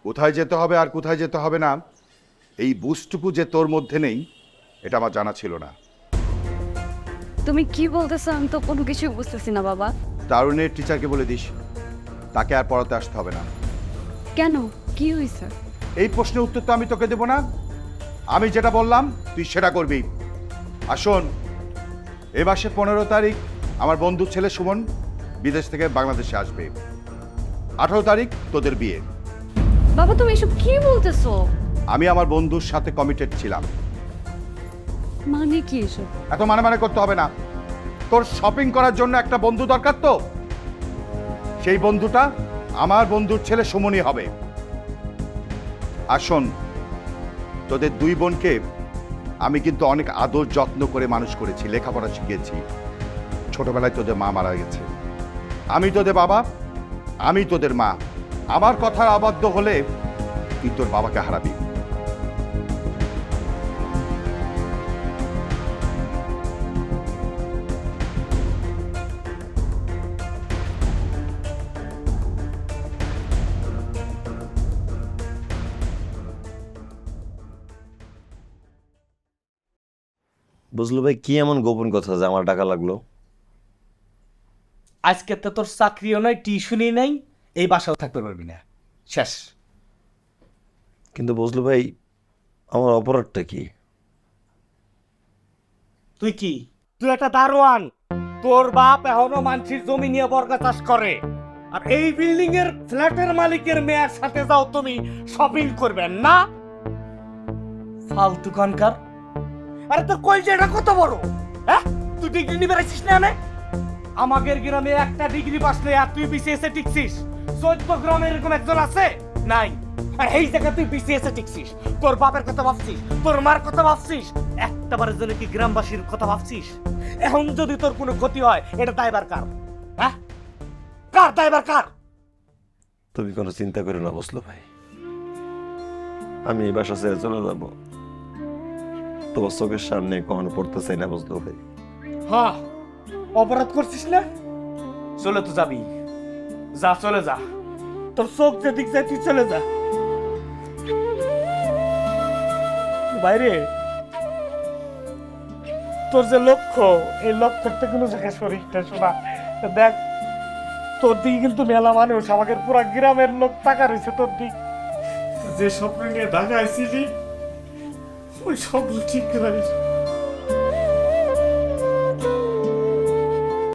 কোথায় যেতে হবে আর কোথায় যেতে হবে না এই বুঝটুকু যে তোর মধ্যে নেই এটা আমার জানা ছিল না। তুমি কি বলতেছো? আমি তো কোনো কিছু বুঝতেছি না বাবা। তারুণের টিচারকে বলে দিস তাকে আর পড়াতে আসতে হবে না। কেন, কি হয়েছে? এই প্রশ্নের উত্তর তো আমি তোকে দেব না। আমি যেটা বললাম তুই সেটা করবি। আসুন, এ মাসে 15 তারিখ আমার বন্ধুর ছেলে সুমন বিদেশ থেকে বাংলাদেশে আসবে। 18 তারিখ তোদের বিয়ে। বাবা তুমি এসব কি বলতেছো? আমি আমার বন্ধুর সাথে কমিটেড ছিলাম। মানে কি এসব? এত মানে করতে হবে না। তোর শপিং করার জন্য একটা বন্ধু দরকার, তো সেই বন্ধুটা আমার বন্ধুর ছেলে সুমনই হবে। আসুন, তোদের দুই বোনকে আমি কিন্তু অনেক আদর যত্ন করে মানুষ করেছি, লেখাপড়া শিখিয়েছি। ছোটবেলায় তোদের মা মারা গেছে, আমি তোদের বাবা, আমি তোদের মা। আমার কথার আবদ্ধ হলে তুই তোর বাবাকে হারাবি। বুঝলো ভাই, কি এমন গোপন কথা যে আমার টাকা লাগলো? আজকে তো তোর চাকরিও নাই, টিউশনই নাই, এই বাসাও থাকতে পারবি না, শেষ। কিন্তু বুঝলো ভাই, আমার অপরাধটা কি? তুই কি, তুই একটা দারোয়ান। তোর বাপ এখনো মানসির জমি নিয়ে বর্গা চাষ করে, আর এই বিল্ডিং এর ফ্ল্যাটের মালিকের মেয়ের সাথে যাও তুমি শপিং করবেন না? ফালতু কানকার। আরে তোর কলজেটা কত বড়, হ্যাঁ? তুই ডিগ্রি নিয়ে বেড়াইছিস না? আমাদের গ্রামে একটা ডিগ্রি পাস নেই, আর তুই বিসিএস এ টিকছিস। 14 গ্রামে এরকম একজন আছে? নাই। আর এই জায়গা তুই বিসিএস এ টিকছিস, তোর বাপের কথা ভাবছিস, তোর মার কথা ভাবছিস, একটাবারের জন্য কি গ্রামবাসীর কথা ভাবছিস? এখন যদি তোর কোনো ক্ষতি হয়, এটা দায়বার কার? হ্যাঁ, কার দায়বার কার? তুমি কোনো চিন্তা করো না বুঝলো ভাই, আমি এই বাসা ছেড়ে চলে যাবো। তোমার চোখের সামনে কখনো পড়তে চাই না বুঝলো ভাই। হ্যাঁ, অপরাধ করছিস না? চলে তো যাবি, যা চলে যা, তোর চোখ যেদিক যায় তুই চলে যা বাইরে। তোর যে লক্ষ্য, এই লক্ষ্যটা কোনো জায়গায় শরীর না। শোনা দেখ, তোর দিকে কিন্তু মেলা মানুষ, আমাদের পুরা গ্রামের লোক টাকা রয়েছে তোর দিক। যে স্বপ্ন নিয়ে ঢাকা আসছিলি ওই স্বপ্ন ঠিক রাখিস।